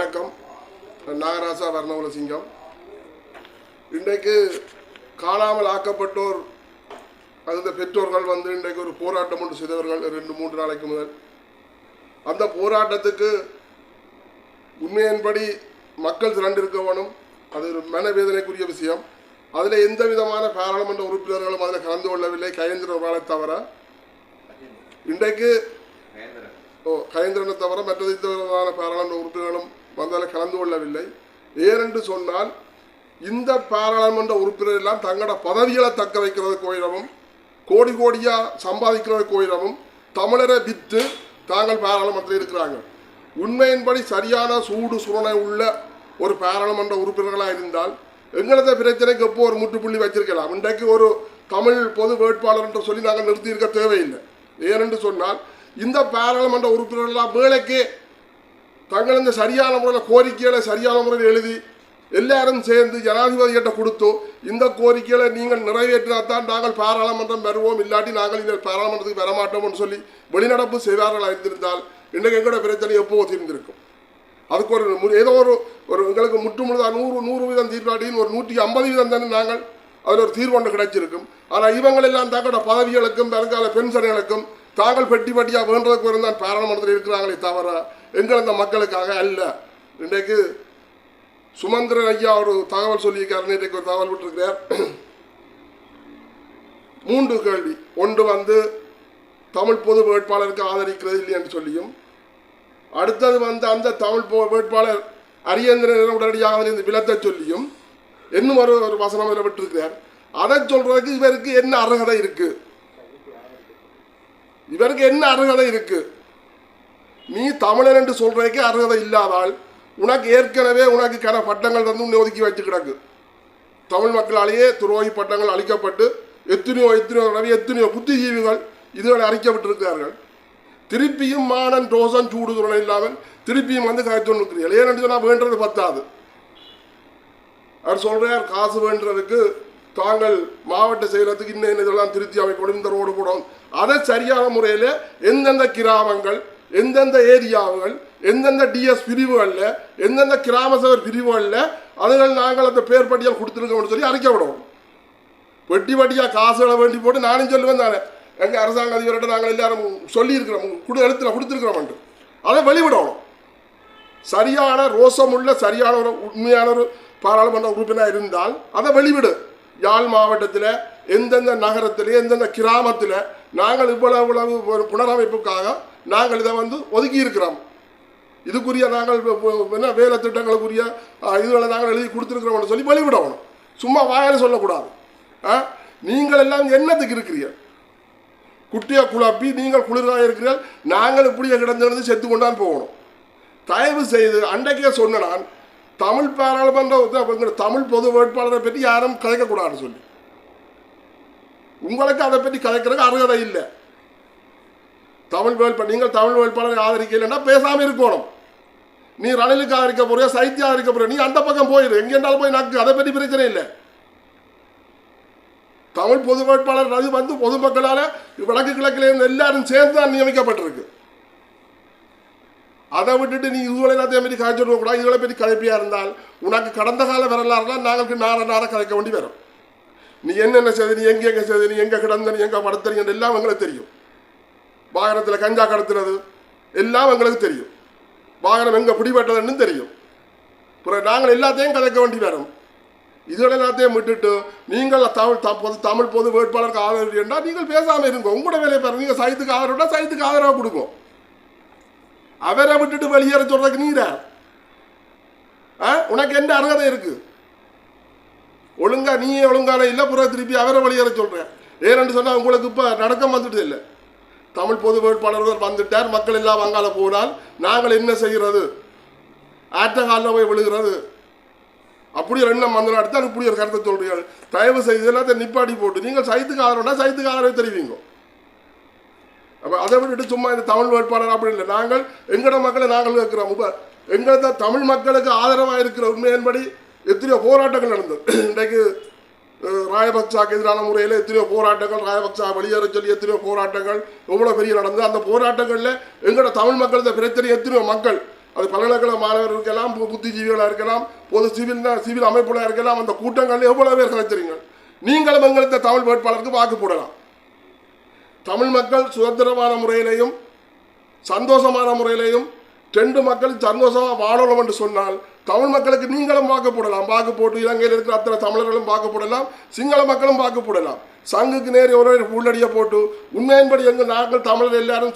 வணக்கம். நாகராசா வர்ணகுலசிங்கம். இன்றைக்கு காணாமல் ஆக்கப்பட்டோர் அந்த பெற்றோர்கள் இன்றைக்கு ஒரு போராட்டம் ஒன்று செய்தவர்கள் 2-3 நாளைக்கு முதல். அந்த போராட்டத்துக்கு உண்மையின்படி மக்கள் திரண்டிருக்க வேணும். அது ஒரு மனவேதனைக்குரிய விஷயம். அதில் எந்த விதமான பாராளுமன்ற உறுப்பினர்களும் அதில் கலந்து கொள்ளவில்லை, கயேந்திரனை தவிர. இன்றைக்கு கயேந்திரனை தவிர மற்ற பாராளுமன்ற உறுப்பினர்களும் வந்தால் கலந்து கொள்ளவில்லை. ஏனென்று சொன்னால் இந்த பாராளுமன்ற உறுப்பினர் எல்லாம் தங்களோட பதவிகளை தக்க வைக்கிறது கோயிலமும் கோடி கோடியாக சம்பாதிக்கிறது கோயிலமும் தமிழரை விற்று தாங்கள் பாராளுமன்றத்தில் இருக்கிறாங்க. உண்மையின்படி சரியான சூடு சுரணை உள்ள ஒரு பாராளுமன்ற உறுப்பினர்களாக இருந்தால் எங்களது பிரச்சனைக்கு எப்போ ஒரு முற்றுப்புள்ளி வச்சிருக்கலாம். இன்றைக்கு ஒரு தமிழ் பொது வேட்பாளர் என்று சொல்லி நாங்கள் நிறுத்தியிருக்க தேவையில்லை. ஏனென்று சொன்னால் இந்த பாராளுமன்ற உறுப்பினர்களாக வேலைக்கே தங்கள் இந்த சரியான முறையில் கோரிக்கைகளை சரியான முறையில் எழுதி எல்லாரும் சேர்ந்து ஜனாதிபதிகிட்ட கொடுத்தோ இந்த கோரிக்கைகளை நீங்கள் நிறைவேற்றினால்தான் நாங்கள் பாராளுமன்றம் வருவோம், இல்லாட்டி நாங்கள் இந்த பாராளுமன்றத்துக்கு வரமாட்டோம்னு சொல்லி வெளிநடப்பு செய்வார்களாக இருந்திருந்தால் இன்றைக்கு எங்களோட பிரச்சனை எப்போ தீர்ந்திருக்கும். அதுக்கு ஒரு ஏதோ ஒரு எங்களுக்கு முற்றுமுழுதாக 100% தீர்ப்பாட்டின்னு ஒரு 150% தானே நாங்கள் அதில் ஒரு தீர்வு ஒன்று கிடைச்சிருக்கும். ஆனால் இவங்களெல்லாம் தங்களோட பதவிகளுக்கும் வருங்கால பென்ஷன்களுக்கும் தாங்கள் பெட்டி பட்டியாக வேண்டதுக்கு இருந்தால் பாராளுமன்றத்தில் இருக்கிறாங்களே தவிர எங்கள் அந்த மக்களுக்காக அல்ல. இன்றைக்கு சுமந்திரன் ஐயா ஒரு தகவல் சொல்லியிருக்காரு. இன்றைக்கு ஒரு தகவல் விட்டுருக்கிறார். 3 கேள்வி. ஒன்று தமிழ் பொது வேட்பாளருக்கு ஆதரிக்கிறது இல்லை என்று சொல்லியும், அடுத்தது அந்த தமிழ் வேட்பாளர் அரியந்திரன் உடனடியாக இருந்து விலத்த சொல்லியும் இன்னும் ஒரு வசனம் விட்டிருக்கிறார். அதை சொல்றதுக்கு இவருக்கு என்ன அருகதை இருக்கு? இவருக்கு என்ன அருகதை இருக்கு? நீ தமிழர் என்று சொல்றதுக்கு அருகதை இல்லாதால் உனக்கு ஏற்கனவே உனக்கு பட்டங்கள் வந்து ஒதுக்கி வச்சு கிடக்கு. தமிழ் மக்களாலேயே துரோகி பட்டங்கள் அளிக்கப்பட்டு எத்தனையோ புத்திஜீவிகள் இதுகளை அறிக்கப்பட்டிருக்கிறார்கள். திருப்பியும் மானன் ரோசன் சூடு துணை இல்லாமல் திருப்பியும் காய்ச்சொன்னுக்கிறீர்கள். ஏனென்று சொன்னால் வேண்டது பத்தாது. அவர் சொல்றார், காசு வேண்டதுக்கு தாங்கள் மாவட்ட செயலத்துக்கு இன்னும் இதெல்லாம் திருத்தி அமைக்கப்படும், இந்த ரோடு போடும். அதை சரியான முறையில் எந்தெந்த கிராமங்கள், எந்தெந்த ஏரியாவுகள், எந்தெந்த டிஎஸ் பிரிவுகளில், எந்தெந்த கிராம சபை பிரிவுகளில் அதுகள் நாங்கள் அந்த பேர் பட்டியல் கொடுத்துருக்கோம்னு சொல்லி அறிக்கப்படும். வெட்டி வட்டியாக காசுகளை வேண்டி போட்டு நானும் சொல்லுவேன் தானே, எங்கள் அரசாங்க அதிபர்கிட்ட நாங்கள் எல்லாரும் சொல்லியிருக்கிறோம், எழுத்தில் கொடுத்துருக்கிறோம். அதை வெளிவிடணும். சரியான ரோசமுள்ள சரியான ஒரு உண்மையான ஒரு பாராளுமன்ற உறுப்பினர் இருந்தால் அதை வெளிவிடு. யாழ் மாவட்டத்தில் எந்தெந்த நகரத்தில் எந்தெந்த கிராமத்தில் நாங்கள் இவ்வளவு ஒரு புனரமைப்புக்காக நாங்கள் இதை ஒதுக்கி இருக்கிறோம், இதுக்குரிய நாங்கள் என்ன வேலை திட்டங்களுக்குரிய இதுகளை நாங்கள் எழுதி கொடுத்துருக்கிறோம்னு சொல்லி வெளிவிடணும். சும்மா வாயால் சொல்லக்கூடாது. நீங்கள் எல்லாம் என்னத்துக்கு இருக்கிறீர்கள்? குட்டியை குழப்பி நீங்கள் குளிராக இருக்கிறீர்கள், நாங்கள் இப்படியே கிடந்து செத்து கொண்டான் போகணும். தயவு செய்து அன்றைக்கே சொன்ன நான் தமிழ் பாராளுமன்ற தமிழ் பொது வேட்பாளரை பற்றி யாரும் கதைக்கக்கூடாதுன்னு சொல்லி, உங்களுக்கு அதை பற்றி கதைக்கிறதுக்கு அருகதை இல்லை. நீங்கள் தமிழ் வேட்பாளரை ஆதரிக்கலைன்னா பேசாமல் இருக்கணும். நீ ரணிலுக்கு ஆதரிக்க போறியா, சைத்தியம் ஆதரிக்க போறியா, நீ அந்த பக்கம் போயிடு, எங்கே இருந்தாலும் போய் நக்கு, அதை பற்றி பிரச்சனை இல்லை. தமிழ் பொது வேட்பாளர் அது பொதுமக்களால் வடக்கு கிழக்கில் இருந்து எல்லாரும் சேர்ந்து தான் நியமிக்கப்பட்டிருக்கு. அதை விட்டுட்டு நீ இதுகளை எல்லாத்தையும் பற்றி காய்ச்சல் கூடாது. இதுகளை பற்றி கதைப்பியாக இருந்தால் உனக்கு கடந்த கால வரலாறுலாம் நாங்களுக்கு நார கதைக்க வேண்டி வரும். நீ என்னென்ன செய்த, நீ எங்கே செய்த, நீ எங்கே கிடந்த, நீ எங்கே படுத்துறீங்க எல்லாம் எங்களுக்கு தெரியும். வாகனத்தில் கஞ்சா கடத்துறது எல்லாம் எங்களுக்கு தெரியும். வாகனம் எங்கே பிடிபட்டதுன்னு தெரியும். அப்புறம் நாங்கள் எல்லாத்தையும் கதைக்க வேண்டி வரும். இதுகளை எல்லாத்தையும் விட்டுட்டு நீங்கள் தமிழ் பொது வேட்பாளருக்கு ஆதரவு என்றால் நீங்கள் பேசாமல் இருங்க. உங்களோட வேலையை பாருங்க. நீங்கள் சைத்துக்கு ஆதரவுனா சைத்துக்கு ஆதரவாக கொடுக்கும். அவரை விட்டுட்டு வெளியேற சொல்றதுக்கு நீரா? உனக்கு என்ன அருகதை இருக்கு? ஒழுங்கா நீயே ஒழுங்கான இல்லை, புற திருப்பி அவரை வெளியேற சொல்ற. ஏனென்று சொன்னால் உங்களுக்கு இப்போ நடக்கம் வந்துட்டு இல்லை. தமிழ் பொது வேட்பாளர்கள் வந்துட்டார், மக்கள் எல்லாம் வங்காள போனால் நாங்கள் என்ன செய்கிறது? ஆற்ற காலில் போய் விழுகிறது. அப்படி ஒரு எண்ணம் வந்து நடத்தால் இப்படி ஒரு கருத்தை சொல்றீர்கள். தயவு செய்து எல்லாத்தையும் நிப்பாட்டி போட்டு நீங்கள் சைத்துக்கு ஆதரவுனா சைத்துக்கு ஆதரவை தெரிவிங்க. அப்போ அதை விட்டுட்டு சும்மா இந்த தமிழ் வேட்பாளர் அப்படி இல்லை. நாங்கள் எங்களோட மக்களை நாங்கள் கேட்கிறோம். இப்போ எங்களது தமிழ் மக்களுக்கு ஆதரவாக இருக்கிற உண்மையின்படி எத்தனையோ போராட்டங்கள் நடந்தது. இன்றைக்கு ராயபக்சாவுக்கு எதிரான முறையில் எத்தனையோ போராட்டங்கள், ராயபக்சா வெளியேற சொல்லி எத்தனையோ போராட்டங்கள் எவ்வளோ பெரிய நடந்தது. அந்த போராட்டங்களில் எங்களோட தமிழ் மக்கள் பிரச்சனை எத்தனையோ மக்கள் அது பல்கலைக்கழக மாணவர் இருக்கலாம், புத்திஜீவிகளாக இருக்கலாம், பொது சிவில் அமைப்புகளாக இருக்கலாம். அந்த கூட்டங்கள் எவ்வளவு பேர் கலைச்சிருங்க. நீங்களும் எங்களுக்கு தமிழ் வேட்பாளருக்கு வாக்கு போடலாம். தமிழ் மக்கள் சுதந்திரமான முறையிலையும் சந்தோஷமான முறையிலையும் 2 மக்கள் சந்தோஷமாக வாழணும் என்று சொன்னால் தமிழ் மக்களுக்கு நீங்களும் வாக்கு போடலாம். வாக்கு போட்டு இலங்கையில் இருக்கிற அத்தனை தமிழர்களும் வாக்கு போடலாம், சிங்கள மக்களும் வாக்கு போடலாம். சங்குக்கு நேர் ஒரு உள்ளடியை போட்டு உண்மையின்படி நாங்கள் தமிழர் எல்லாரும்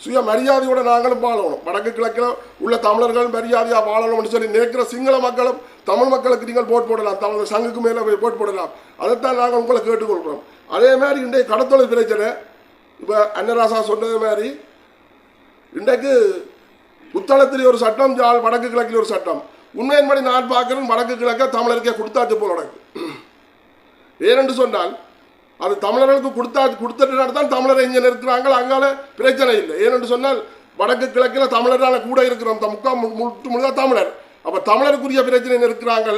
சுய மரியாதையோட நாங்களும் வாழணும். வடக்கு கிழக்கில் உள்ள தமிழர்கள் மரியாதையாக வாழணும்னு சொல்லி நினைக்கிற சிங்கள மக்களும் தமிழ் மக்களுக்கு நீங்கள் போட் போடலாம். தமிழ் சங்குக்கு மேலே போய் போட் போடலாம். அதைத்தான் நாங்கள் உங்களை கேட்டுக்கொள்கிறோம். அதே மாதிரி இன்றைய கடத்தொழில் பிரச்சனை இப்போ அன்னராசா சொன்னது மாதிரி இன்றைக்கு புத்தளத்தில் ஒரு சட்டம், வடக்கு கிழக்கில் ஒரு சட்டம். உண்மையின்படி நான் பார்க்குறேன் வடக்கு கிழக்க தமிழருக்கே கொடுத்தாச்சு போல நடக்கு. ஏனென்று சொன்னால் அது தமிழர்களுக்கு கொடுத்துட்டு தான் தமிழரை இங்கே இருக்கிறாங்க, அங்கால பிரச்சனை இல்லை. ஏனென்று சொன்னால் வடக்கு கிழக்கில் தமிழரான கூட இருக்கிறோம், முழுதாக தமிழர். அப்போ தமிழருக்குரிய பிரச்சனை இருக்கிறாங்க.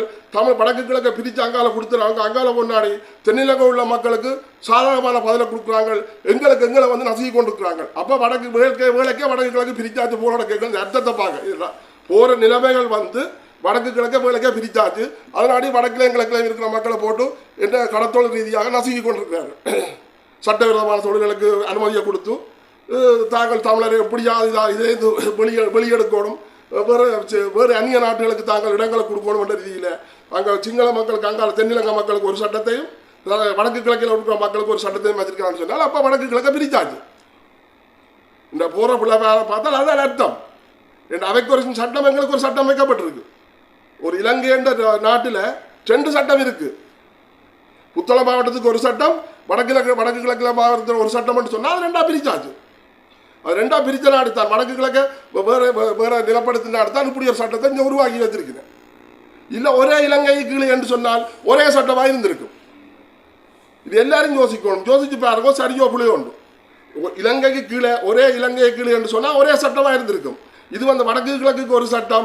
வடக்கு கிழக்க பிரித்து அங்கால கொடுத்துறாங்க, அங்கால கொண்டாடி தென்னிலங்கை உள்ள மக்களுக்கு சாதகமான பதிலை கொடுக்குறாங்க, எங்களை வந்து நசுக்கி கொண்டு இருக்கிறாங்க. அப்போ வடக்கு வேலைக்கே வடக்கு கிழக்கு பிரித்தாச்சு போல கேட்குறது அர்த்தத்தை பார்க்க போகிற நிலைமைகள் வந்து வடக்கு கிழக்க வேலைக்கே பிரித்தாச்சு. அதனாடி வடக்கிலையும் கிழக்கிலையும் இருக்கிற மக்களை போட்டு என்ன கடத்தொழில் ரீதியாக நசுக்கி கொண்டிருக்கிறாங்க. சட்டவிரோதமான தொழில்களுக்கு அனுமதியை கொடுத்து தாங்கள் தமிழரை எப்படியாவது இதே வெளியெடுக்கணும், வேறு அந்நிய நாட்டுகளுக்கு தாங்கள் இடங்களை கொடுக்கணும் என்ற ரீதியில் அங்கே சிங்கள மக்களுக்கு அங்கால தென்னிலங்கை மக்களுக்கு ஒரு சட்டத்தையும் வடக்கு கிழக்கில் இருக்கிற மக்களுக்கு ஒரு சட்டத்தையும் வச்சிருக்காங்கன்னு சொன்னால் அப்போ வடக்கு கிழக்க பிரித்தாச்சு. இந்த போகிற பிள்ளை பார்த்தால் அதான் அர்த்தம். அவைக்கு ஒரு சட்டம், எங்களுக்கு ஒரு சட்டம் வைக்கப்பட்டிருக்கு. ஒரு இலங்கை என்ற நாட்டில் 2 சட்டம் இருக்குது. புத்தள மாவட்டத்துக்கு ஒரு சட்டம், வடக்கு கிழக்கில் மாவட்டத்தில் ஒரு சட்டம் என்று சொன்னால் அது 2ஆக பிரித்தாச்சு. அது 2ஆக பிரித்த நாடு தான். வடக்கு கிழக்க வேறு நிலப்படுத்த நாடு தான் இப்படி ஒரு சட்டத்தை இங்கே உருவாக்கி வச்சிருக்கிறேன். இல்லை ஒரே இலங்கை கீழே என்று சொன்னால் ஒரே சட்டமாக இருந்திருக்கும். இது எல்லாரும் யோசிக்கணும். யோசிச்சு பாருங்க, சரியோ புளியோ உண்டு. இலங்கைக்கு கீழே ஒரே இலங்கை கீழே என்று சொன்னால் ஒரே சட்டமாக இருந்திருக்கும். இது வந்து வடக்கு கிழக்குக்கு ஒரு சட்டம்,